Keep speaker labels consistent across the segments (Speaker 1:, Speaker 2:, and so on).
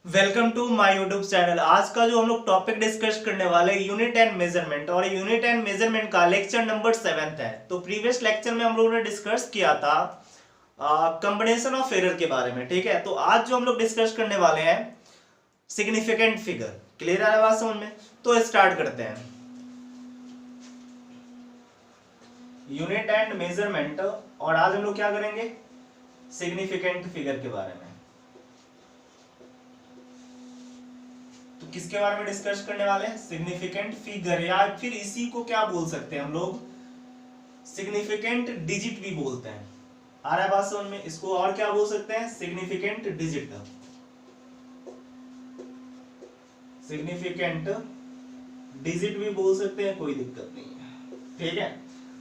Speaker 1: Welcome to my YouTube channel. आज का जो हम लोग टॉपिक डिस्कस करने वाले यूनिट एंड मेजरमेंट, और यूनिट एंड मेजरमेंट का लेक्चर नंबर 7 है। तो प्रीवियस लेक्चर में हम लोगों ने डिस्कस किया था कॉम्बिनेशन ऑफ एरर के बारे में। ठीक है, तो आज जो हम लोग डिस्कस करने वाले हैं सिग्निफिकेंट फिगर। क्लियर है बात समझ में? तो स्टार्ट करते हैं यूनिट एंड मेजरमेंट। और आज हम लोग क्या करेंगे, सिग्निफिकेंट फिगर के बारे में। तो किसके बारे में डिस्कस करने वाले हैं? सिग्निफिकेंट फिगर, या फिर इसी को क्या बोल सकते हैं हम लोग, सिग्निफिकेंट डिजिट भी बोलते हैं। आ रहा है बात समझ में? इसको और क्या बोल सकते हैं? सिग्निफिकेंट डिजिट, सिग्निफिकेंट डिजिट भी बोल सकते हैं, कोई दिक्कत नहीं है। ठीक है,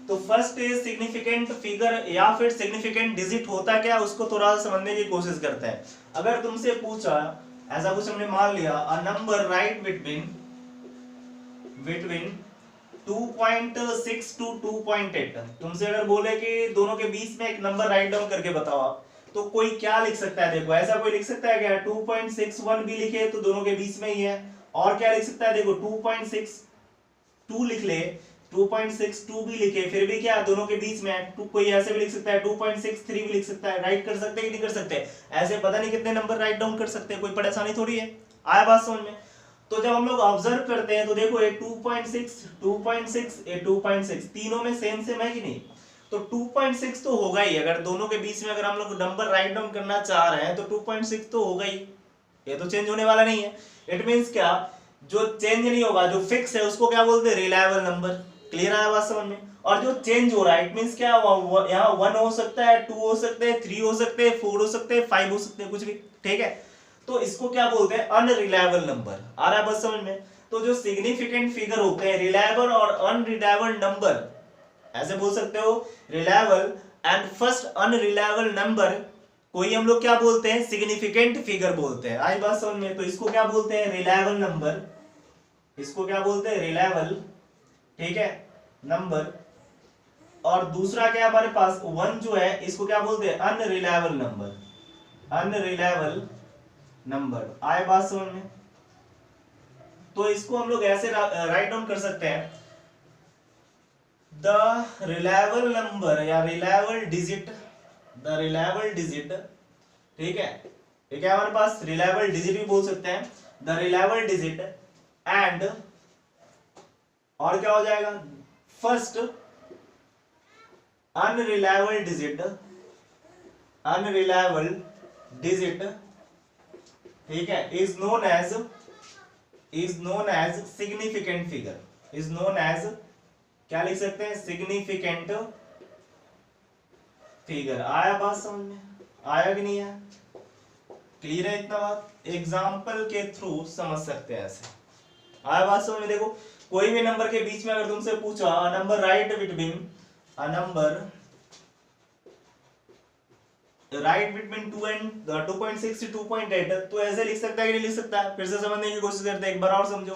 Speaker 1: तो फर्स्ट सिग्निफिकेंट फिगर या फिर सिग्निफिकेंट डिजिट होता क्या, उसको थोड़ा समझने की कोशिश करते हैं। अगर तुमसे पूछा, ऐसा कुछ हमने मान लिया, a number right between 2.6 to 2.8। तुमसे अगर बोले कि दोनों के बीच में एक नंबर राइट डाउन करके बताओ आप, तो कोई क्या लिख सकता है? देखो, ऐसा कोई लिख सकता है क्या? 2.61 भी लिखे तो दोनों के बीच में ही है। और क्या लिख सकता है? देखो 2.62 लिख ले, 2.62 भी लिखे, फिर भी क्या दोनों के बीच में है। कोई ऐसे भी लिख सकता है, 2.63 भी लिख सकता है। राइट कर सकते हैं कि नहीं कर सकते? ऐसे पता नहीं कितने नंबर राइट डाउन कर सकते हैं, कोई परेशानी थोड़ी है। आया बात समझ में? तो जब हम लोग ऑब्जर्व करते हैं तो देखो ये 2.6, 2.6, ये 2.6, तीनों में सेम है कि नहीं? तो 2.6 तो होगा ही। अगर दोनों के बीच में अगर हम लोग नंबर राइट डाउन करना चाह रहे हैं तो 2.6 तो होगा ही, ये तो चेंज होने वाला नहीं है। इट मींस क्या, जो चेंज नहीं होगा, जो फिक्स है, उसको क्या बोलते हैं? Reliable number. क्लियर है बात समझ में? और जो चेंज हो रहा है, इट मींस क्या, यहाँ 1 हो सकता है, 2 हो सकते हैं, 3 हो सकते हैं, 4 हो सकते हैं, 5 हो सकते हैं, कुछ भी। ठीक है, तो इसको क्या बोलते हैं? Unreliable number. आ रहा है बात समझ में? तो जो सिग्निफिकेंट फिगर होते हैं, रिलायबल और अनरिलायबल नंबर, ऐसे बोल सकते हो, reliable and first unreliable number, कोई हम लोग क्या बोलते हैं? सिग्निफिकेंट फिगर बोलते हैं। आई बात समझ में? तो इसको क्या बोलते हैं? Reliable number. इसको क्या बोलते हैं? रिलायबल, ठीक है, नंबर। और दूसरा क्या हमारे पास 1 जो है, इसको क्या बोलते हैं? Unreliable number, unreliable number. आए बात समझ में? तो इसको हम लोग ऐसे राइट डाउन कर सकते हैं, द रिलायबल नंबर या reliable digit, the reliable digit. ठीक है, ये क्या हमारे पास? रिलायबल डिजिट भी बोल सकते हैं, द रिलायबल डिजिट एंड, और क्या हो जाएगा? First unreliable digit, unreliable digit, ठीक है, is known as significant figure, is known as, क्या लिख सकते हैं? Significant figure. आया बात समझ में? आया कि नहीं आया? क्लियर है इतना बात? एग्जाम्पल के थ्रू समझ सकते हैं ऐसे। आया बात समझ में? देखो, कोई भी नंबर के बीच में अगर तुमसे पूछा, अ number right between, a number right between 2 and 2.6 से 2.8, तो ऐसे लिख सकता है कि नहीं लिख सकता? फिर से समझने की कोशिश करते हैं, एक बार और समझो।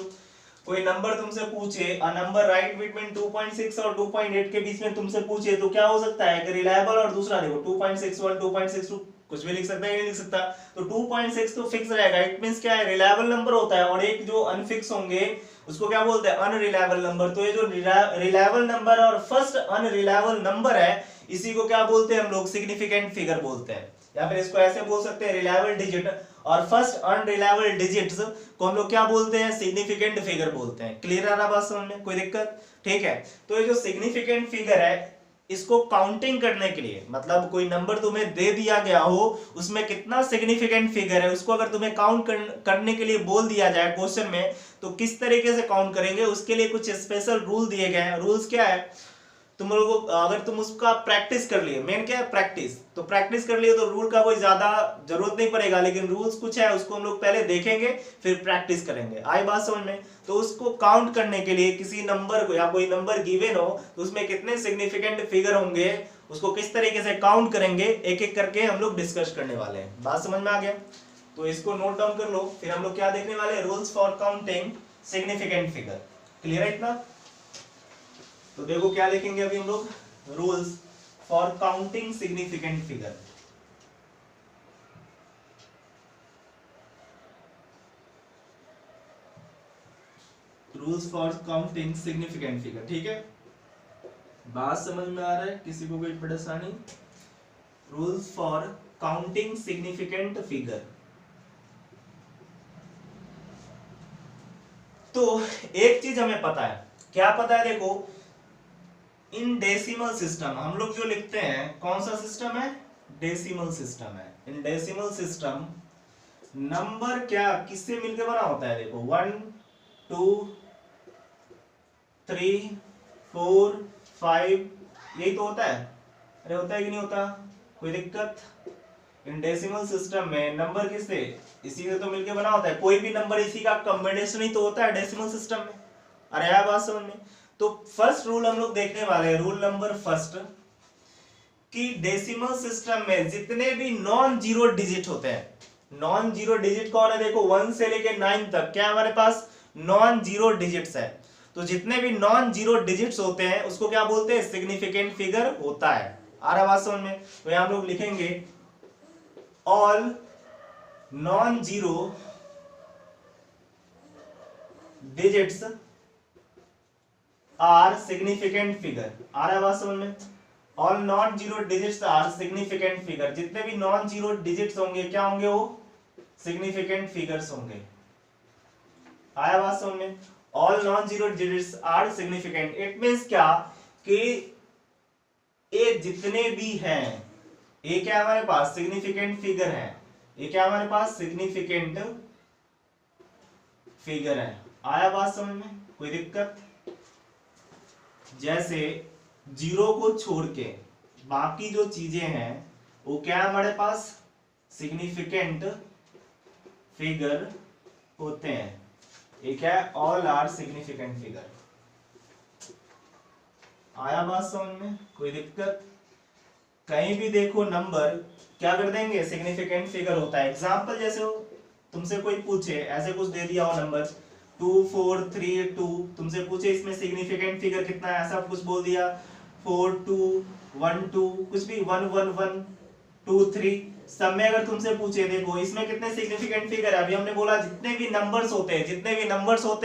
Speaker 1: कोई नंबर तुमसे पूछे, अ नंबर राइट बिटवीन 2.6 और 2.8 के बीच में तुमसे पूछे, तो क्या हो सकता है? कि रिलायबल, और दूसरा देखो 2.61, 2.62, कुछ भी लिख सकता है कि नहीं लिख सकता? तो 2.6 तो फिक्स रहेगा, इट मींस क्या है? रिलायबल नंबर होता है, और एक जो अनफिक्स होंगे उसको क्या बोलते हैं? Unreliable number. तो ये जो रिलायबल नंबर और फर्स्ट अनरिलायबल नंबर है, इसी को क्या बोलते हैं हम लोग? सिग्निफिकेंट फिगर बोलते हैं। या फिर इसको ऐसे बोल सकते हैं, रिलायबल डिजिट और फर्स्ट अनरिलायबल डिजिट्स को हम लोग क्या बोलते हैं? सिग्निफिकेंट फिगर बोलते हैं। क्लियर आ रहा बात समझ में? कोई दिक्कत? ठीक है, तो ये जो सिग्निफिकेंट फिगर है, इसको काउंटिंग करने के लिए, मतलब कोई नंबर तुम्हें दे दिया गया हो, उसमें कितना सिग्निफिकेंट फिगर है, उसको अगर तुम्हें काउंट करने के लिए बोल दिया जाए क्वेश्चन में, तो किस तरीके से काउंट करेंगे, उसके लिए कुछ स्पेशल रूल दिए गए हैं। रूल्स क्या है? तुम लोगों को, अगर तुम उसका प्रैक्टिस कर लिए, मेन क्या है? प्रैक्टिस। तो प्रैक्टिस कर लिए तो रूल का कोई ज्यादा जरूरत नहीं पड़ेगा, लेकिन रूल्स कुछ है, उसको हम लोग पहले देखेंगे, फिर प्रैक्टिस करेंगे। आई बात समझ में? तो उसको काउंट करने के लिए, किसी नंबर को, या कोई नंबर गिवन हो तो उसमें कितने सिग्निफिकेंट फिगर होंगे, उसको किस तरीके से काउंट करेंगे, एक एक करके हम लोग डिस्कस करने वाले हैं। बात समझ में आ गया? तो इसको नोट डाउन कर लो, फिर हम लोग क्या देखने वाले हैं? Rules for counting significant figure. Clear है इतना? तो देखो क्या लिखेंगे अभी हम लोग, rules for counting significant figure. Rules for counting significant figure. ठीक है, बात समझ में आ रहा है किसी को कोई परेशानी? Rules for counting significant figure. तो एक चीज हमें पता है, क्या पता है? देखो, इन डेसिमल सिस्टम हम लोग जो लिखते हैं, कौन सा सिस्टम है? डेसिमल सिस्टम है। इन डेसिमल सिस्टम नंबर क्या किससे मिलकर बना होता है? देखो 1 2 3 4 5, यही तो होता है। अरे होता है कि नहीं होता? कोई दिक्कत? इन डेसिमल सिस्टम में नंबर किससे, इसी से तो मिलके बना होता है। कोई भी नंबर इसी का कॉम्बिनेशन ही तो होता है डेसिमल सिस्टम में। अरे यार बात समझ में। तो फर्स्ट रूल हम लोग देखने वाले हैं, रूल नंबर फर्स्ट, कि डेसिमल सिस्टम में जितने भी नॉन जीरो डिजिट होते हैं, नॉन जीरो डिजिट कौन है? देखो 1 से लेके 9 तक क्या हमारे पास नॉन जीरो डिजिट्स है। तो जितने भी नॉन जीरो डिजिट्स होते हैं उसको क्या बोलते हैं? सिग्निफिकेंट फिगर होता है। आ रहा बात समझ में? तो यहां हम लोग लिखेंगे all non zero digits are significant figure. आ रहा है बात समझ में? All non zero digits are significant figure. जितने भी नॉन जीरो डिजिट्स होंगे क्या होंगे? वो सिग्निफिकेंट फिगर्स होंगे। आया बात समझ में? All non zero digits are significant. It means क्या कि ये जितने भी हैं, ये क्या हमारे पास सिग्निफिकेंट फिगर है। ये क्या हमारे पास सिग्निफिकेंट फिगर है। आया बात समझ में? कोई दिक्कत? जैसे जीरो को छोड़ के बाकी जो चीजें हैं वो क्या हमारे पास सिग्निफिकेंट फिगर होते हैं। ये क्या है? All are significant figure. आया बात समझ में? कोई दिक्कत? कहीं भी देखो नंबर क्या कर देंगे? सिग्निफिकेंट फिगर होता है। एग्जांपल जैसे हो, तुमसे कोई पूछे, ऐसे कुछ दे दिया हो नंबर 2 4 3 2, तुमसे पूछे इसमें सिग्निफिकेंट फिगर कितना है, ऐसा कुछ बोल दिया 4 2 1 2, कुछ भी 1 1 1 2 3, सब में अगर तुमसे पूछे देखो इसमें कितने सिग्निफिकेंट फिगर है, अभी हमने बोला जितने भी नंबर्स होते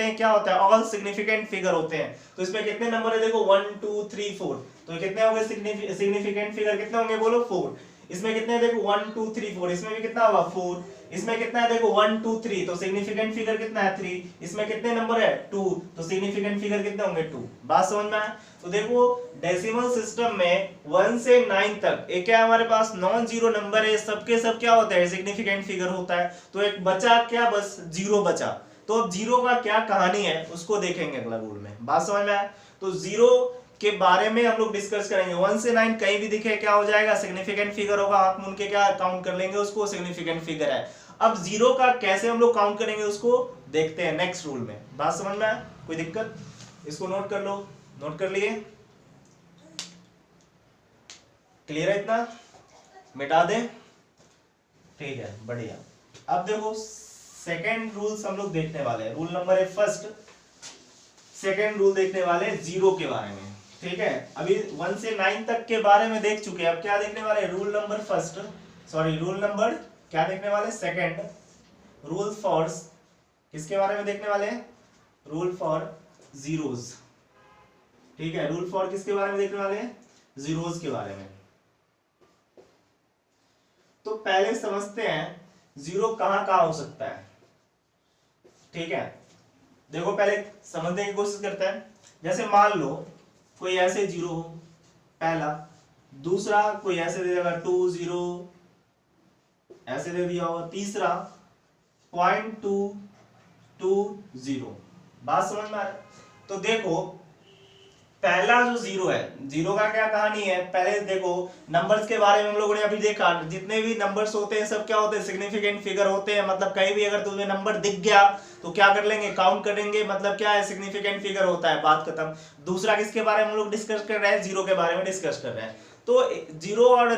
Speaker 1: हैं क्या होता है? ऑल सिग्निफिकेंट फिगर होते हैं। तो इसमें कितने नंबर है? देखो 1 2 3 4, तो कितने होंगे सिग्निफिकेंट फिगर? कितने होंगे बोलो? 4। इसमें कितने? देखो 1 2 3 4, इसमें भी कितना होगा? 4। इसमें कितना है? देखो 1 2 3, तो सिग्निफिकेंट फिगर कितना है? 3। इसमें कितने नंबर है? 2, तो सिग्निफिकेंट फिगर कितने होंगे? 2। बात समझ में आया? तो देखो डेसिमल सिस्टम में 1 से 9 तक एक क्या हमारे पास नॉन जीरो नंबर है, सबके सब क्या होता है? सिग्निफिकेंट फिगर होता है। तो एक बचा क्या? बस जीरो बचा। तो अब जीरो का क्या कहानी है उसको देखेंगे अगला रूल में। बात समझ में आया? तो जीरो के बारे में हम लोग डिस्कस करेंगे। 1 से 9 कहीं भी दिखे क्या हो जाएगा? सिग्निफिकेंट फिगर होगा। हाथ मुन के क्या काउंट कर लेंगे उसको? सिग्निफिकेंट फिगर है। अब जीरो का कैसे हम लोग काउंट करेंगे उसको देखते हैं नेक्स्ट रूल में। बात समझ में आया? कोई दिक्कत? इसको नोट कर लो। नोट कर लिए? क्लियर है? इतना मिटा दें? ठीक है, बढ़िया। अब देखो सेकेंड रूल्स हम लोग देखने वाले हैं। रूल नंबर है फर्स्ट, सेकेंड रूल देखने वाले हैं जीरो के बारे में। ठीक है, अभी 1 से 9 तक के बारे में देख चुके हैं। अब क्या देखने वाले? Rule number first, sorry rule number क्या देखने वाले? सेकेंड। रूल फॉर किसके बारे में देखने वाले हैं? Rule for zeros. ठीक है, रूल फॉर किसके बारे में देखने वाले हैं? जीरोज के बारे में। तो पहले समझते हैं जीरो कहां कहां हो सकता है। ठीक है, देखो पहले समझने की कोशिश करते हैं। जैसे मान लो कोई ऐसे जीरो हो, पहला। दूसरा कोई ऐसे दे देगा 2 0, ऐसे दे दिया होगा। तीसरा 0.220। बात समझ में आ रहा है? तो देखो पहला जो जीरो है, जीरो का क्या कहानी है? पहले देखो नंबर्स के बारे में हम लोगों ने अभी देखा, जितने भी नंबर्स होते हैं सब क्या होते हैं? सिग्निफिकेंट फिगर होते हैं। मतलब कहीं भी अगर तुम्हें नंबर दिख गया तो क्या कर लेंगे? काउंट करेंगे। मतलब क्या है? सिग्निफिकेंट फिगर होता है। बात खत्म। दूसरा किसके बारे में हम लोग डिस्कस कर रहे हैं? जीरो के बारे में डिस्कस कर रहे हैं। तो जीरो और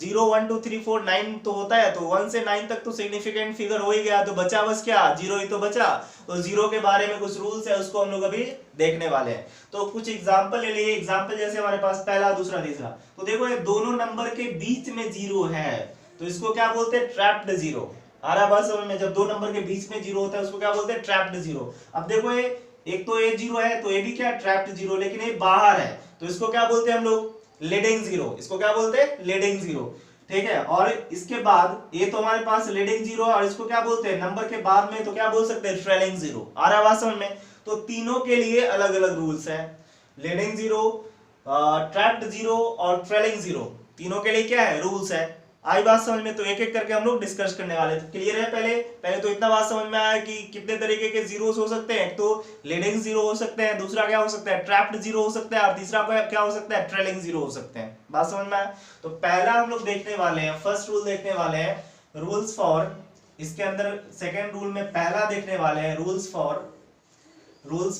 Speaker 1: 0 1 2 3 4 9 तो होता है, तो 1 से 9 तक तो सिग्निफिकेंट फिगर हो ही गया। तो बचा बस क्या? जीरो ही तो बचा। तो जीरो के बारे में कुछ रूल्स है उसको हम लोग अभी देखने वाले हैं। तो कुछ एग्जांपल ले लिए। एग्जांपल जैसे हमारे पास पहला, दूसरा, तीसरा। तो देखो ये दोनों नंबर के बीच में जीरो है, तो इसको क्या बोलते हैं? Trapped zero. आ रहा बात समझ में? जब दो नंबर के बीच में जीरो होता है उसको क्या बोलते हैं? Trapped zero. अब देखो ये एक तो ए जीरो है तो ए भी क्या ट्रैप्ड जीरो, लेकिन ये बाहर है तो इसको क्या बोलते हैं हम लोग, लीडिंग जीरो। इसको क्या बोलते हैं, लीडिंग जीरो। ठीक है, और इसके बाद ये तो हमारे पास लीडिंग जीरो, और इसको क्या बोलते हैं नंबर के बाद में, तो क्या बोल सकते हैं, ट्रेलिंग जीरो। आ रहा बात समझ में? तो तीनों के लिए अलग अलग रूल्स हैं, लीडिंग जीरो, ट्रैप्ड जीरो और ट्रेलिंग जीरो, तीनों के लिए क्या है, रूल्स है। आई बात समझ में? तो एक एक करके हम लोग डिस्कस करने वाले हैं। क्लियर है? पहले तो इतना बात समझ में आया कि कितने तरीके के जीरोस हो सकते हैं। एक तो लीडिंग जीरो हो सकते हैं, दूसरा क्या हो सकता है, ट्रैप्ड जीरो हो सकता है, और तीसरा क्या हो सकता है, ट्रेलिंग जीरो हो सकते हैं। बात समझ में आया? तो पहला हम लोग देखने वाले हैं, फर्स्ट रूल देखने वाले हैं, रूल्स फॉर, इसके अंदर सेकेंड रूल में पहला देखने वाले हैं रूल्स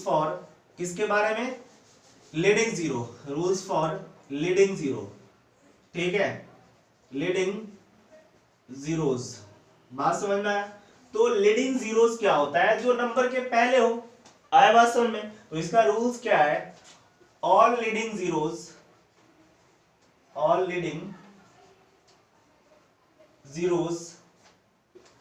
Speaker 1: फॉर किसके बारे में, leading zero, rules for leading zero. ठीक है, लीडिंग जीरोस। बात समझ में आया? तो लीडिंग जीरोस क्या होता है, जो नंबर के पहले हो। आया बात समझ में? तो इसका रूल्स क्या है, all leading zeros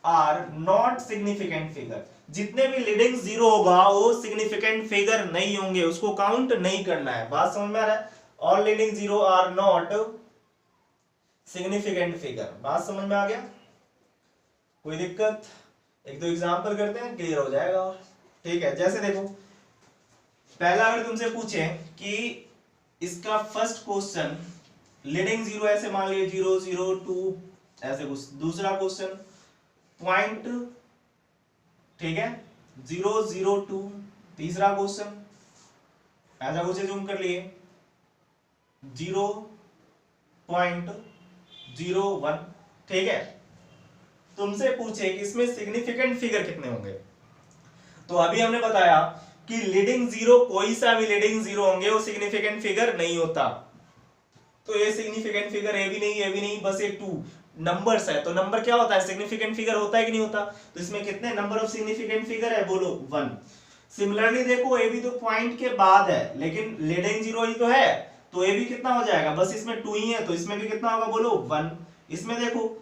Speaker 1: are not significant figure. जितने भी लीडिंग जीरो होगा वो सिग्निफिकेंट फिगर नहीं होंगे, उसको काउंट नहीं करना है। बात समझ में आ रहा है? All leading zero are not significant figure. बात समझ में आ गया? कोई दिक्कत? एक दो एग्जांपल करते हैं, क्लियर हो जाएगा। ठीक है, जैसे देखो, पहला अगर तुमसे पूछे कि इसका फर्स्ट क्वेश्चन लीडिंग जीरो ऐसे मान लीजिए 0 0 2 ऐसे कुछ, दूसरा क्वेश्चन पॉइंट, ठीक है, 0 0 2, तीसरा क्वेश्चन ऐसा कुछ जूम कर लिए 0.01। ठीक है, तुमसे पूछे कि इसमें सिग्निफिकेंट फिगर कितने होंगे, तो अभी हमने बताया कि लीडिंग जीरो, कोई सा भी लीडिंग जीरो होंगे वो सिग्निफिकेंट फिगर नहीं होता। तो ये सिग्निफिकेंट फिगर ए भी नहीं, बस ये 2 नंबर्स है, तो नंबर क्या होता है, सिग्निफिकेंट फिगर होता है कि नहीं होता। तो इसमें कितने नंबर ऑफ सिग्निफिकेंट फिगर है, बोलो 1। सिमिलरली देखो, ए भी तो पॉइंट के बाद है, लेकिन लीडिंग जीरो ही तो है, तो ए भी कितना हो जाएगा, बस इसमें 2 ही है, तो इसमें भी कितना होगा, बोलो 1। इसमें देखो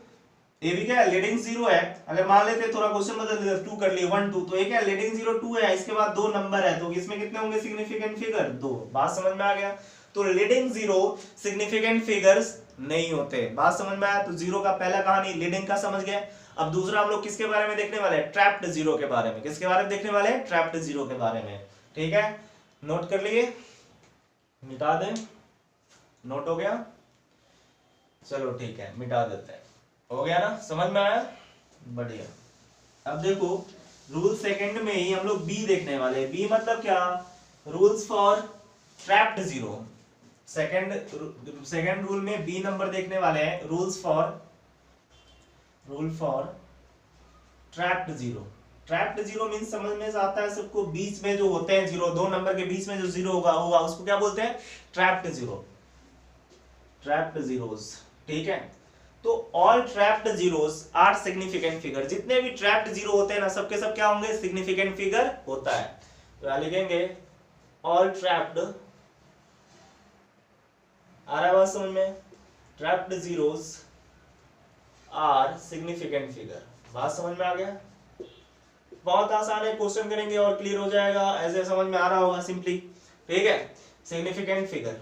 Speaker 1: ये भी क्या है, लीडिंग जीरो है, अगर मान लेते थोड़ा क्वेश्चन बदल देते 2 कर लिए 1 2, तो ये क्या लीडिंग जीरो 2 है, इसके बाद 2 नंबर है, तो इसमें कितने होंगे सिग्निफिकेंट फिगर, 2। बात समझ में आ गया? तो लीडिंग जीरो सिग्निफिकेंट फिगर्स नहीं होते। बात समझ में आया? तो जीरो का पहला कहानी लीडिंग का समझ गए। अब दूसरा हम लोग किसके बारे में देखने वाले हैं, ट्रैप्ड जीरो के बारे में। किसके बारे में देखने वाले हैं, ट्रैप्ड जीरो के बारे में। ठीक है, नोट कर लिए, मिटा दें, नोट हो गया, चलो ठीक है, मिटा देते हैं, हो गया ना, समझ में आया, बढ़िया। अब देखो, रूल सेकंड में ही हम लोग बी देखने वाले हैं। बी मतलब क्या, rules for trapped zero. Second rule में बी नंबर देखने वाले हैं, rule for trapped zero. Trapped zero means समझ में आता है सबको, बीच में जो होते हैं जीरो, 2 नंबर के बीच में जो जीरो होगा उसको क्या बोलते हैं, ट्रैप्ड जीरो, ट्रैप्ड जीरोस। ठीक है, तो all trapped zeros are significant figure. जितने भी ट्रैप्ड जीरो होते हैं ना, सबके सब क्या होंगे, सिग्निफिकेंट फिगर होता है। तो यहां लिखेंगे ऑल ट्रैप्ड, आ रहा है बात समझ में, trapped zeros are significant figure. बात समझ में आ गया? बहुत आसान है, क्वेश्चन करेंगे और क्लियर हो जाएगा, ऐसे समझ में आ रहा होगा सिंपली। ठीक है, सिग्निफिकेंट फिगर।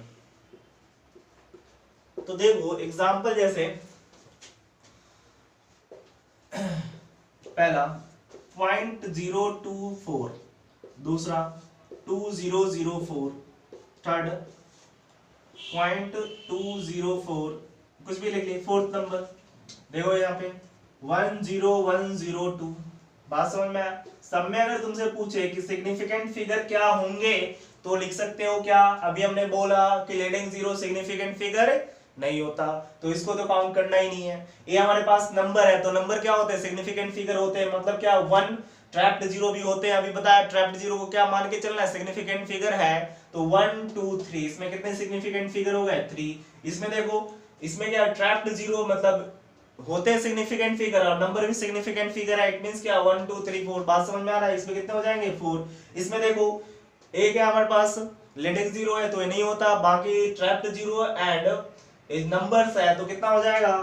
Speaker 1: तो देखो एग्जांपल, जैसे पहला 0.024, दूसरा 2004, थर्ड 0.204, कुछ भी लिख लिए, फोर्थ नंबर देखो यहाँ पे 10102। बात समझ में आया? सब में अगर तुमसे पूछे कि सिग्निफिकेंट फिगर क्या होंगे, तो लिख सकते हो क्या, अभी हमने बोला कि लीडिंग जीरो सिग्निफिकेंट फिगर नहीं होता, तो इसको तो काउंट करना ही नहीं है। ये हमारे पास नंबर है, तो नंबर क्या होते हैं, सिग्निफिकेंट फिगर होते हैं, मतलब क्या 1 ट्रैप्ड जीरो भी होते हैं। अभी बताया ट्रैप्ड जीरो को क्या मान के चलना है, सिग्निफिकेंट फिगर है, तो 1 2 3, इसमें कितने सिग्निफिकेंट फिगर हो गए, 3। इसमें देखो, इसमें क्या ट्रैप्ड जीरो मतलब होते हैं सिग्निफिकेंट फिगर, और नंबर भी सिग्निफिकेंट फिगर है, इट मींस क्या 1 2 3 4। बात समझ में आ रहा है? इसमें कितने हो जाएंगे, 4। इसमें देखो एक है हमारे पास लीडिंग जीरो है, तो ये नहीं होता, बाकी ट्रैप्ड जीरो एंड नंबर्स है, तो कितना हो जाएगा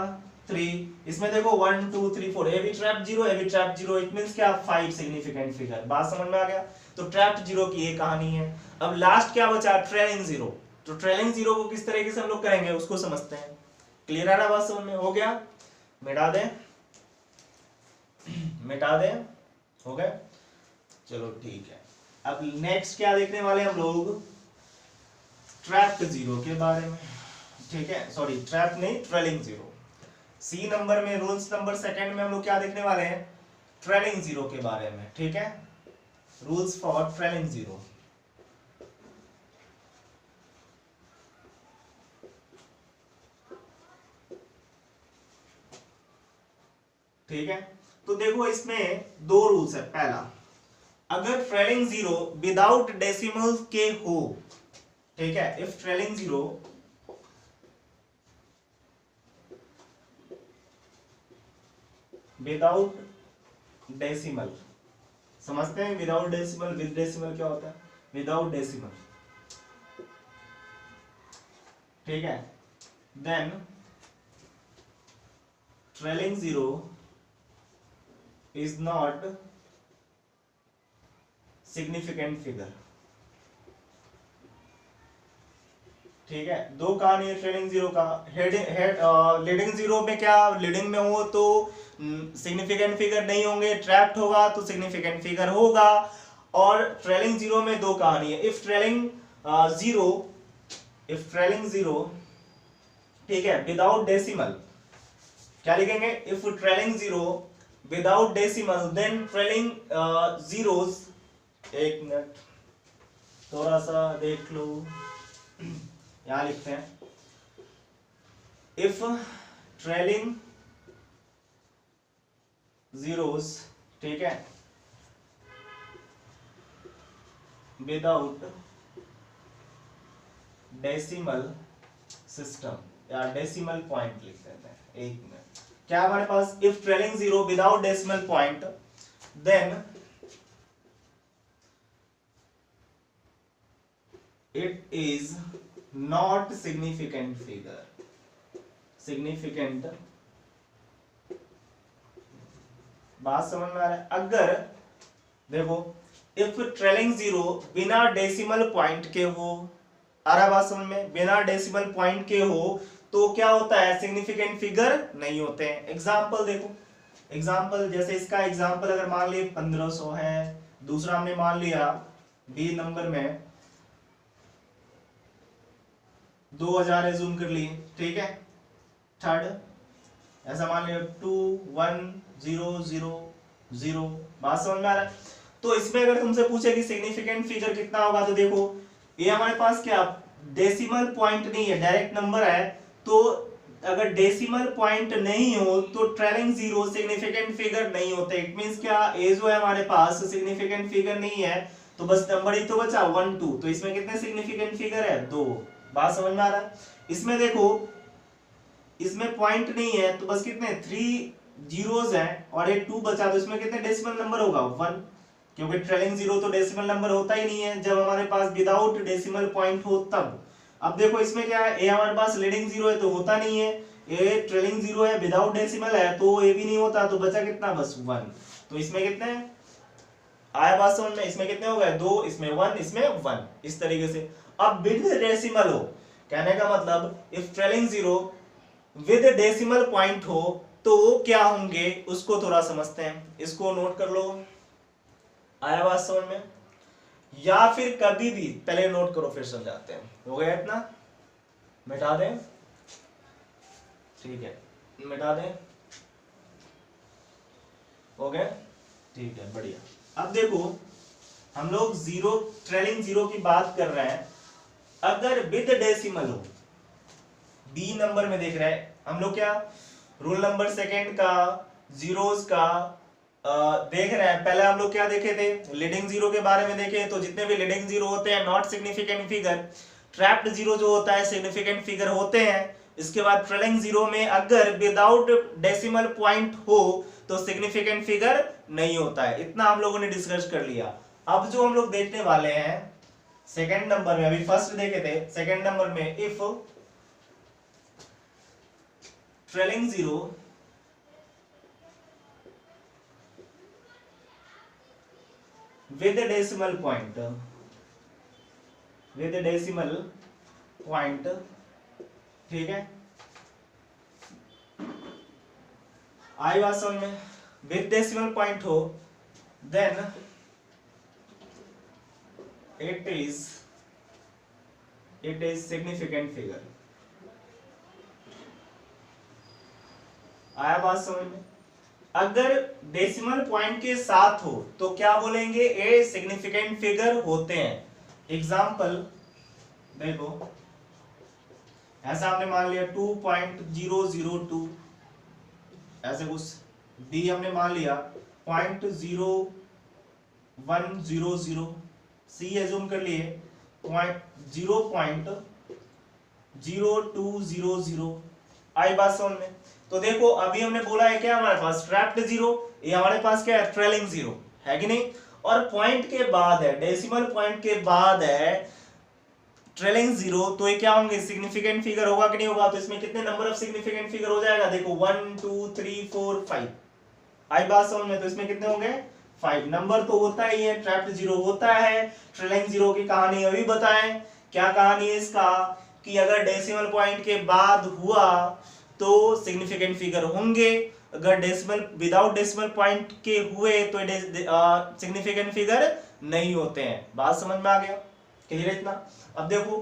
Speaker 1: 3, इसमें देखो 1 2 3 4, ए भी ट्रैप 0, ए भी ट्रैप 0, इट मींस क्या 5 सिग्निफिकेंट फिगर। बात समझ में आ गया? तो ट्रैप 0 की ये कहानी है। अब लास्ट क्या बचा? ट्रेलिंग 0। तो ट्रेलिंग 0 को किस तरीके से हम लोग करेंगे उसको समझते हैं। क्लियर है ना? बात समझ में? हो गया? मिटा दें, मिटा दें, हो गया? चलो ठीक है। अब नेक्स्ट क्या देखने वाले हम लोग? ट्रैप 0 के बारे में। ठीक है, सॉरी ट्रैप नहीं, ट्रेलिंग 0। सी नंबर में, रूल्स नंबर सेकंड में हम लोग क्या देखने वाले हैं? ट्रेलिंग 0 के बारे में। ठीक है, रूल्स फॉर ट्रेलिंग 0। ठीक है, तो देखो इसमें दो रूल्स है। पहला, अगर ट्रेलिंग 0 विदाउट डेसिमल के हो, ठीक है, इफ ट्रेलिंग 0 विदाउट डेसिमल, समझते हैं विदाउट डेसिमल, विद डेसिमल क्या होता है? विदाउट डेसिमल, ठीक है, then trailing 0 is not significant figure. ठीक है, दो कहानी है ट्रेलिंग 0 का। लीडिंग 0 में क्या, लीडिंग में हो तो सिग्निफिकेंट फिगर नहीं होंगे, ट्रैप्ड होगा तो सिग्निफिकेंट फिगर होगा। और ट्रेलिंग 0 में दो कहानी है। इफ ट्रेलिंग 0, ठीक है, विदाउट डेसिमल, क्या लिखेंगे? If trailing 0 without decimal, then trailing zeros, एक मिनट थोड़ा सा देख लो, यहां लिखते हैं, इफ ट्रेलिंग जीरोस, ठीक है, विदाउट डेसिमल सिस्टम या डेसिमल पॉइंट लिख देते हैं। एक मिनट, क्या हमारे पास? If trailing 0 without decimal point, then it is not significant figure, significant। बात समझ में आ रहा है? अगर देखो इफ ट्रेलिंग 0 बिना डेसिमल पॉइंट के हो, आ रहा बात समझ में? बिना डेसिमल पॉइंट के हो तो क्या होता है? सिग्निफिकेंट फिगर नहीं होते हैं। एग्जांपल देखो, एग्जांपल जैसे इसका एग्जांपल अगर मान लिए 1500 है, दूसरा हमने मान लिया बी नंबर में 2000 एज्यूम कर लिए, ठीक है, थर्ड ऐसा मान लिया 2 1 0 0 0। बात समझ में आ रहा है? तो इसमें अगर तुमसे पूछे कि सिग्निफिकेंट फिगर कितना होगा, तो देखो ये हमारे पास क्या डेसिमल पॉइंट नहीं है, डायरेक्ट नंबर है। तो अगर डेसिमल पॉइंट नहीं हो तो ट्रेलिंग 0 सिग्निफिकेंट फिगर नहीं होते। इट मींस क्या, ए जो है हमारे पास सिग्निफिकेंट फिगर नहीं है, तो बस नंबर ही तो बचा 1 2। तो इसमें कितने सिग्निफिकेंट फिगर है? 2। बात समझ में आ रहा है? इसमें देखो इसमें पॉइंट नहीं है तो बस कितने 3 जीरोस हैं और एक 2 बचा, तो इसमें कितने डेसिमल नंबर होगा? 1, क्योंकि ट्रेलिंग 0 तो डेसिमल नंबर होता ही नहीं है जब हमारे पास विदाउट डेसिमल पॉइंट हो तब। अब देखो इसमें क्या है, ए हमारे पास लीडिंग 0 है तो होता नहीं है, ए ट्रेलिंग 0 है विदाउट डेसिमल है तो ए भी नहीं होता, तो बचा कितना? बस 1। तो इसमें कितने आया बात समझ में? इसमें कितने हो गए? 2, इसमें 1, इसमें 1, इस तरीके से। अब विद डेसिमल हो, कहने का मतलब if trailing 0 with decimal point हो तो क्या होंगे उसको थोड़ा समझते हैं। इसको नोट कर लो, आया बात समझ में? या फिर कभी भी पहले नोट करो फिर समझाते हैं। हो गया इतना? मिटा दें, ठीक है, मिटा दें, हो गया, ठीक है, बढ़िया। अब देखो हम लोग ट्रेलिंग 0 की बात कर रहे हैं। अगर विद डेसिमल हो, बी नंबर में देख रहे हैं हम लोग, क्या रूल नंबर सेकंड का जीरोस का देख रहे हैं। पहले हम लोग क्या देखे थे? लीडिंग 0 के बारे में देखे, तो जितने भी लीडिंग 0 होते हैं नॉट सिग्निफिकेंट फिगर, ट्रैप्ड 0 जो होता है सिग्निफिकेंट फिगर होते हैं। इसके बाद ट्रेलिंग 0 में अगर विदाउट डेसिमल पॉइंट हो तो सिग्निफिकेंट फिगर नहीं होता है। इतना हम लोगों ने डिस्कस कर लिया। अब जो हम लोग देखने वाले हैं सेकंड नंबर में, अभी फर्स्ट देखे थे, सेकंड नंबर में if trailing 0 with decimal point, with decimal point, ठीक है, आई बात समझ में, विद डेसिमल पॉइंट हो then it is significant figure. आया बात समझ में? अगर डेसिमल पॉइंट के साथ हो तो क्या बोलेंगे, ए सिग्निफिकेंट फिगर होते हैं। एग्जाम्पल देखो, ऐसा हमने मान लिया 2.002, ऐसे कुछ बी हमने मान लिया 0.0100, सी एज्यूम कर लिए 0.0200। आई बात समझ में? तो देखो अभी हमने बोला है क्या, हमारे पास ट्रैप्ड जीरो, ये हमारे पास क्या है, ट्रेलिंग जीरो है कि नहीं, और पॉइंट के बाद है, डेसिमल पॉइंट के बाद है ट्रेलिंग जीरो, तो ये क्या होंगे, सिग्निफिकेंट फिगर होगा कि नहीं होगा। तो इसमें कितने नंबर ऑफ सिग्निफिकेंट फिगर हो जाएगा, देखो 1 2 3 4 5। आई बात समझ में? तो इसमें कितने होंगे, 5 नंबर तो होता ही है, ट्रैप्ड जीरो होता है। ट्रेलिंग जीरो की कहानी अभी बताएं, क्या कहानी है इसका, कि अगर डेसिमल पॉइंट के बाद हुआ तो सिग्निफिकेंट फिगर होंगे, अगर डेसिमल विदाउट डेसिमल पॉइंट के हुए तो सिग्निफिकेंट फिगर नहीं होते हैं। बात समझ में आ गया, क्लियर है इतना? अब देखो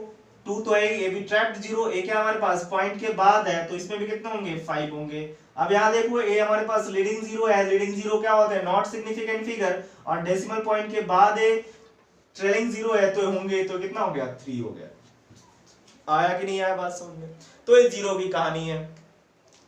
Speaker 1: 2 तो है, ये भी ट्रैप्ड जीरो, एक है हमारे पास पॉइंट के बाद है, तो इसमें भी कितने होंगे, 5 होंगे। अब यहाँ देखो ए हमारे पास लीडिंग जीरो है, लीडिंग जीरो क्या होता है, नॉट सिग्निफिकेंट फिगर, और डेसिमल पॉइंट के बाद ट्रेलिंग जीरो है तो होंगे, तो कितना हो गया, 3 हो गया। आया कि नहीं आया बात समझ में? तो ये जीरो की कहानी है।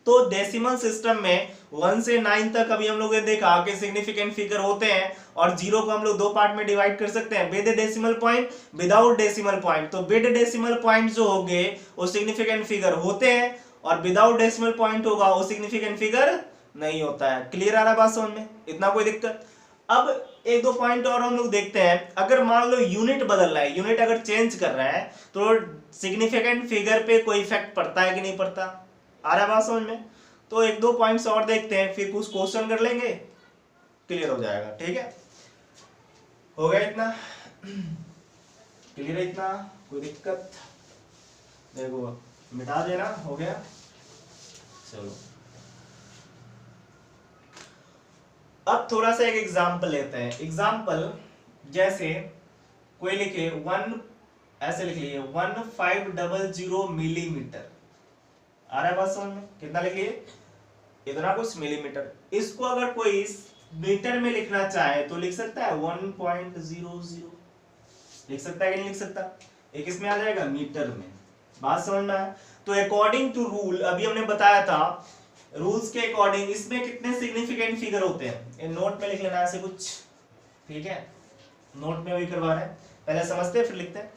Speaker 1: तो डेसिमल सिस्टम में 1 से 9 तक अभी हम लोगों ने देखा कि सिग्निफिकेंट फिगर होते हैं, और जीरो को हम लोग दो पार्ट में डिवाइड कर सकते हैं, with decimal point, without decimal point. तो विद डेसिमल पॉइंट जो होंगे वो सिग्निफिकेंट फिगर होते हैं, और विदाउट डेसिमल पॉइंट होगा वो सिग्निफिकेंट फिगर नहीं होता है। क्लियर आ रहा बात समझ में? इतना कोई दिक्कत? अब एक दो पॉइंट और हम लोग देखते हैं। अगर मान लो यूनिट बदल रहा है, यूनिट अगर चेंज कर रहा है तो सिग्निफिकेंट फिगर पे कोई इफेक्ट पड़ता है कि नहीं पड़ता? आ रहा है बात समझ में? तो एक दो पॉइंट्स और देखते हैं, फिर कुछ क्वेश्चन कर लेंगे, क्लियर हो जाएगा। ठीक है, हो गया इतना? क्लियर है इतना? कोई दिक्कत? देखो मिटा देना, हो गया। चलो अब थोड़ा सा एक एग्जांपल लेते हैं। एग्जांपल जैसे कोई लिखे 1, ऐसे लिख लिए 1500 मिलीमीटर। आ रहा है बात समझ में? कितना लिख लिए, इतना कुछ मिलीमीटर। इसको अगर कोई मीटर में लिखना चाहे तो लिख सकता है 1.00, लिख सकता है कि नहीं लिख सकता? एक इसमें आ जाएगा मीटर में। बात समझ में आया? तो अकॉर्डिंग टू रूल, अभी हमने बताया था रूल्स के अकॉर्डिंग इसमें कितने सिग्निफिकेंट फिगर होते हैं, ये नोट में लिख लेना ऐसे कुछ, ठीक है? नोट में वही करवा रहे हैं, पहले समझते हैं फिर लिखते हैं।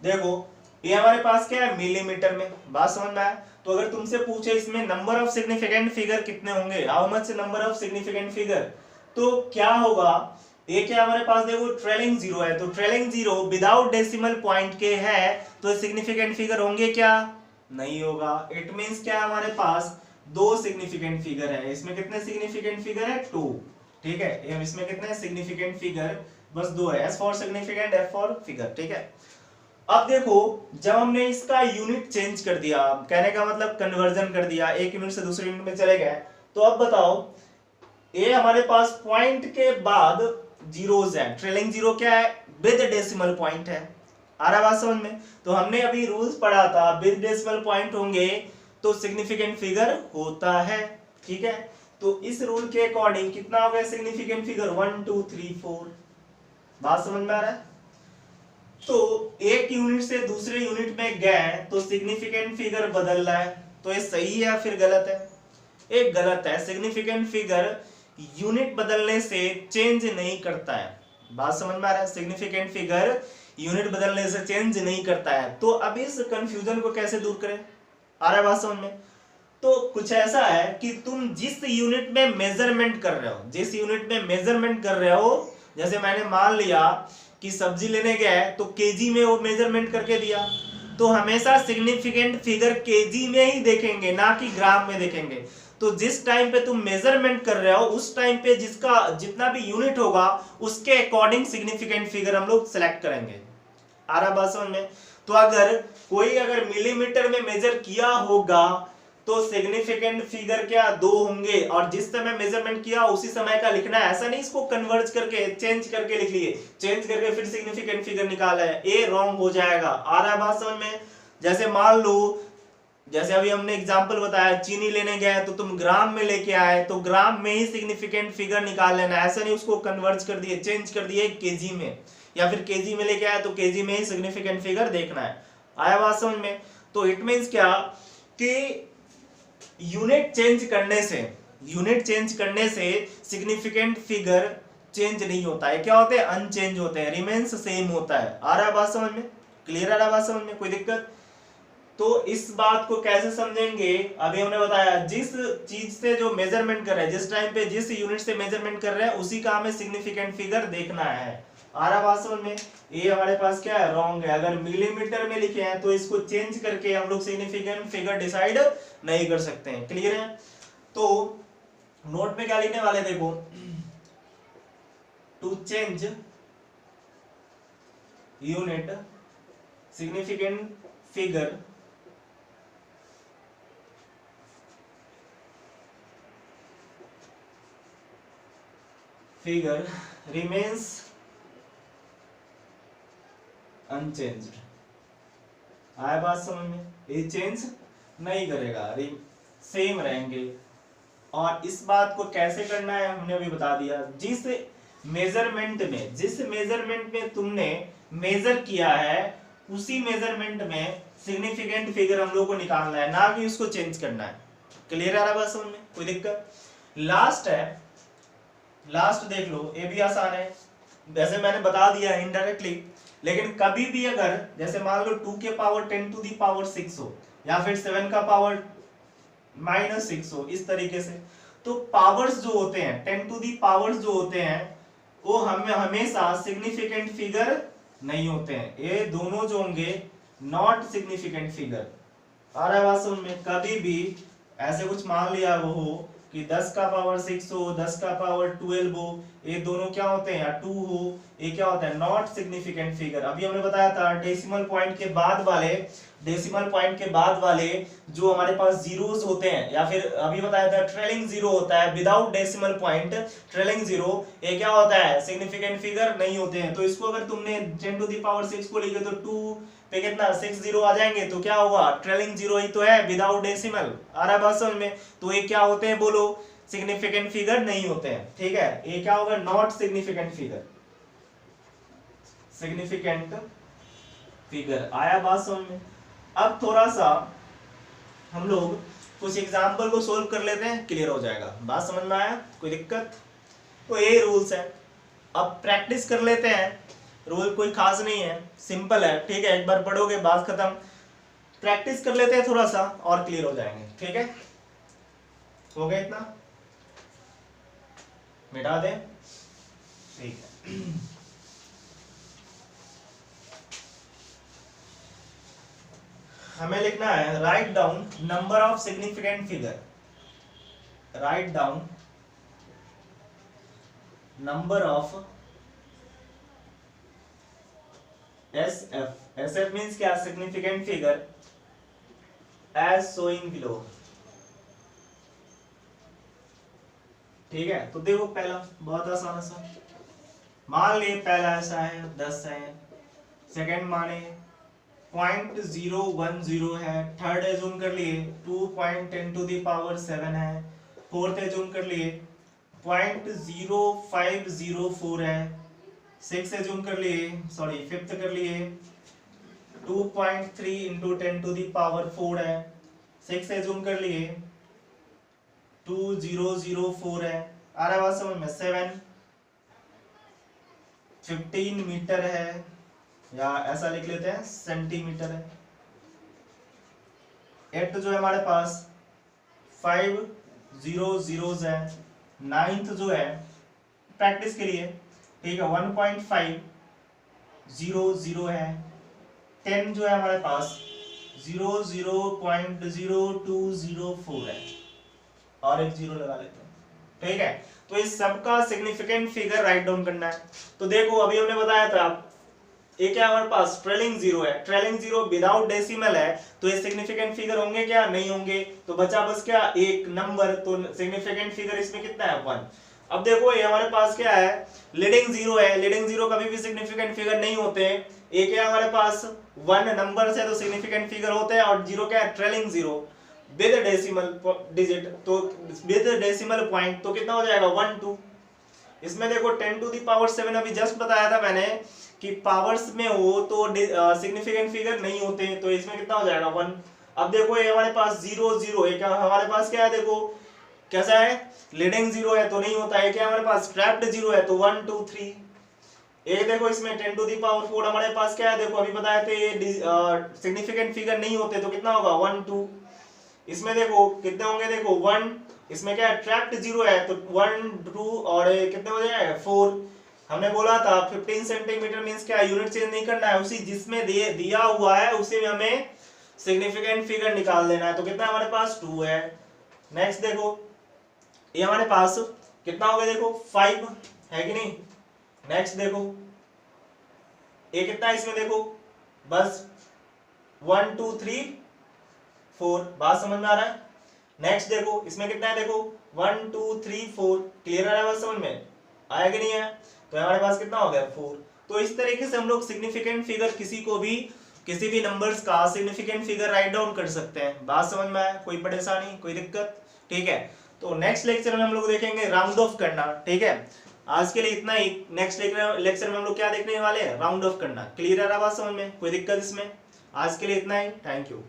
Speaker 1: देखो ये हमारे पास क्या है, मिलीमीटर में। बात समझ में आया? तो अगर तुमसे पूछे इसमें नंबर ऑफ सिग्निफिकेंट फिगर कितने होंगे, how much number of significant figure, तो क्या होगा, ये क्या हमारे पास देखो ट्रेलिंग जीरो है, तो trailing zero without decimal point के है तो सिग्निफिकेंट फिगर होंगे क्या, नहीं होगा। इट मींस क्या हमारे पास दो सिग्निफिकेंट फिगर है। इसमें कितने सिग्निफिकेंट फिगर है, 2, ठीक है? इसमें कितने सिग्निफिकेंट फिगर, बस 2 है। S for significant, F for figure, ठीक है? अब देखो जब हमने इसका यूनिट चेंज कर दिया, कहने का मतलब कन्वर्जन कर दिया, एक यूनिट से दूसरे यूनिट में चले गए, तो अब बताओ ये हमारे पास पॉइंट के बाद जीरोस है, ट्रेलिंग जीरो क्या है, विद डेसिमल पॉइंट है। आ रहा बात समझ में? तो हमने अभी रूल्स पढ़ा था, विद डेसिमल पॉइंट होंगे तो सिग्निफिकेंट फिगर होता है, ठीक है? तो इस रूल के अकॉर्डिंग कितना हो गया सिग्निफिकेंट फिगर, 1 2 3 4। बात समझ में आ रहा है? तो एक यूनिट से दूसरे यूनिट में गए तो सिग्निफिकेंट फिगर बदल रहा है, तो ये सही है या फिर गलत है? एक गलत है। सिग्निफिकेंट फिगर यूनिट बदलने से चेंज नहीं करता है। बात समझ में आ रहा है? सिग्निफिकेंट फिगर यूनिट बदलने से चेंज नहीं करता है। तो अब इस कंफ्यूजन को कैसे दूर करें? आ रहा है बात समझ में? तो कुछ ऐसा है कि तुम जिस यूनिट में मेजरमेंट कर रहे हो, जिस यूनिट में मेजरमेंट कर रहे हो, जैसे मैंने मान लिया कि सब्जी लेने गया है तो केजी में वो मेजरमेंट करके दिया, तो हमेशा सिग्निफिकेंट फिगर केजी में ही देखेंगे, ना कि ग्राम में देखेंगे। तो जिस टाइम पे तुम मेजरमेंट कर रहे हो उस टाइम पे जिसका जितना भी यूनिट होगा उसके अकॉर्डिंग सिग्निफिकेंट फिगर हम लोग सेलेक्ट करेंगे। आ रहा बात समझ में? तो अगर मिलीमीटर में मेजर किया होगा तो सिग्निफिकेंट फिगर क्या 2 होंगे, और जिस समय मेजरमेंट किया उसी समय का लिखना है। ऐसा नहीं इसको कन्वर्ज करके चेंज करके लिख लिए, चेंज करके फिर सिग्निफिकेंट फिगर निकाला है, ये रॉन्ग हो जाएगा। आ रहा है बात समझ में? जैसे मान लो, जैसे अभी हमने एग्जांपल बताया, चीनी लेने गए तो तुम ग्राम में लेके आए तो ग्राम में ही सिग्निफिकेंट फिगर निकाल लेना, ऐसा नहीं उसको कन्वर्ज कर दिए, चेंज कर दिए केजी में, या फिर केजी में लेके आए तो केजी में ही सिग्निफिकेंट फिगर देखना है। आया बात समझ में? तो इट मींस क्या कि यूनिट चेंज करने से सिग्निफिकेंट फिगर चेंज नहीं होता है। क्या होते हैं? अनचेंज होते हैं, रिमेन्स सेम होता है। आ रहा है बात समझ में? क्लियर आ रहा है बात समझ में? कोई दिक्कत? तो इस बात को कैसे समझेंगे? अभी हमने बताया, जिस चीज से जो मेजरमेंट कर रहे हैं, जिस टाइम पे जिस यूनिट से मेजरमेंट कर रहे हैं उसी का हमें सिग्निफिकेंट फिगर देखना है। आ रहा बात समझ में? ये हमारे पास क्या है? रॉन्ग है। अगर मिलीमीटर में लिखे हैं तो इसको चेंज करके हम लोग सिग्निफिकेंट फिगर डिसाइड नहीं कर सकते हैं। क्लियर है? तो नोट में क्या लिखने वाले देखो, to change unit significant figure remains unchanged। आया बात समझ में? ये चेंज नहीं करेगा, सेम रहेंगे। और इस बात को कैसे करना है हमने अभी बता दिया। जिस मेजरमेंट में तुमने मेजर किया है उसी मेजरमेंट में सिग्निफिकेंट फिगर हम लोग को निकालना है, ना कि उसको चेंज करना है। क्लियर आ रहा बात समझ में? कोई दिक्कत? लास्ट देख लो, ये भी आसान है, वैसे मैंने बता दिया है इनडायरेक्टली। लेकिन कभी भी अगर जैसे मान लो 2 के पावर 10 टू दी पावर 6 हो, या फिर 7 का पावर -6 हो, इस तरीके से, तो पावर्स जो होते हैं 10 टू दी पावर्स जो होते हैं वो हमें हमेशा सिग्निफिकेंट फिगर नहीं होते हैं। ये दोनों जो होंगे नॉट सिग्निफिकेंट फिगर। आ रहा है बात समझ में? कभी भी ऐसे कुछ मान लिया वो हो कि 10 का पावर 6 हो, 10 का पावर 12 हो, ये दोनों क्या होते हैं, या 2 हो, ये क्या होता है? Not significant figure. अभी हमने बताया था डेसिमल पॉइंट के बाद वाले जो हमारे पास जीरोस होते हैं, या फिर अभी बताया था ट्रेलिंग जीरो होता है without decimal point, trailing zero, ये क्या होता है? सिग्निफिकेंट फिगर नहीं होते हैं। तो इसको अगर तुमने 10 टू दी पावर 6 को लिखे तो 2 पे कितना 6 जीरो आ जाएंगे, तो क्या होगा? ट्रेलिंग जीरो ही तो है विदाउट डेसिमल। आ रहा है बात समझ में? तो ये क्या होते हैं बोलो? सिग्निफिकेंट फिगर नहीं होते हैं। ठीक है, ये क्या होगा? Not significant figure. Significant figure. आया बात समझ में? अब थोड़ा सा हम लोग कुछ एग्जाम्पल को सोल्व कर लेते हैं, क्लियर हो जाएगा। बात समझ में आया? कोई दिक्कत? तो ये रूल्स है, अब प्रैक्टिस कर लेते हैं। रूल कोई खास नहीं है, सिंपल है। ठीक है, एक बार पढ़ोगे बात खत्म। प्रैक्टिस कर लेते हैं थोड़ा सा और क्लियर हो जाएंगे। ठीक है, हो गया इतना? मिटा दें? ठीक है। हमें लिखना है write down number of significant figure. Write down number of SF means क्या? Significant figure as showing below. ठीक है, तो देखो पहला बहुत आसान सा, मान लिए पहला ऐसा है 10 है, सेकंड माने 0.010 है, थर्ड एज्यूम कर लिए 2.10 टू दी पावर 7 है, फोर्थ एज्यूम कर लिए 0.0504 है, सिक्स एज्यूम कर लिए, सॉरी फिफ्थ कर लिए 2.3 इंटू 10 टू दी पावर 4 है, सिक्स एज्यूम कर लिए 2004 है। आ रहा बात समझ में? 7 15 मीटर है, या ऐसा लिख लेते हैं सेंटीमीटर है। 8 जो है हमारे पास 5 0 है। 9th जो है प्रैक्टिस के लिए, ठीक है, 1.500 है। 10 जो है हमारे पास 0.0204 है। और एक जीरो लगा लेते हैं, ठीक है। तो इस सबका सिग्निफिकेंट फिगर राइट डाउन करना है। तो देखो अभी हमने बताया था ये क्या हमारे पास ट्रेलिंग जीरो है, ट्रेलिंग जीरो विदाउट डेसिमल है, तो ये सिग्निफिकेंट फिगर होंगे क्या, नहीं होंगे। तो बचा बस क्या, एक नंबर, तो सिग्निफिकेंट फिगर इसमें कितना है, 1। अब देखो ये हमारे पास क्या है, लीडिंग जीरो है, लीडिंग जीरो कभी भी सिग्निफिकेंट फिगर नहीं होते हैं। एक है हमारे पास 1 नंबर से तो सिग्निफिकेंट फिगर होते हैं, और जीरो क्या है, trailing zero with decimal digit, तो विद डेसिमल पॉइंट, तो कितना हो जाएगा 1 2। इसमें देखो 10 टू द पावर 7 अभी जस्ट बताया था मैंने कि पावर्स में हो तो सिग्निफिकेंट फिगर नहीं होते, तो इसमें कितना हो जाएगा 1। अब देखो ये हमारे पास 0 0 है, क्या हमारे पास क्या है, देखो कैसा है, लीडिंग जीरो है तो नहीं होता है, क्या हमारे पास ट्रैप्ड जीरो है, तो 1 2 3। ये देखो इसमें 10 टू द पावर 4 हमारे पास क्या है, देखो अभी बताया थे ये सिग्निफिकेंट फिगर नहीं होते, तो कितना होगा 1 2। इसमें देखो कितने होंगे, देखो 1, इसमें क्या है ट्रैप्ड जीरो है, तो 1 2 और कितने हो जाएगा 4। हमने बोला था 15 सेंटीमीटर मींस क्या, यूनिट चेंज नहीं करना है, उसी जिसमें दिया हुआ है उसी में हमें सिग्निफिकेंट फिगर निकाल लेना है। तो कितना हमारे पास 2 है। नेक्स्ट देखो ये हमारे पास कितना हो गया, देखो 5 है कि नहीं। नेक्स्ट देखो ये कितना है, इसमें देखो बस 1 2 3 4, बात समझ में आ रहा है। नेक्स्ट देखो इसमें कितना है, देखो 1 2 3 4, क्लियर है बात समझ में आया कि नहीं है। तो हमारे पास कितना हो गया 4। तो इस तरीके से हम लोग सिग्निफिकेंट फिगर किसी भी नंबर्स का सिग्निफिकेंट फिगर राइट डाउन कर सकते हैं। बात समझ में आया, कोई परेशानी कोई दिक्कत, ठीक है। तो नेक्स्ट लेक्चर में हम लोग देखेंगे राउंड ऑफ करना, ठीक है। आज के लिए इतना ही। नेक्स्ट लेक्चर में हम लोग क्या देखने वाले हैं, राउंड ऑफ करना। क्लियर है बात समझ में, कोई दिक्कत इसमें। आज के लिए इतना ही, थैंक यू।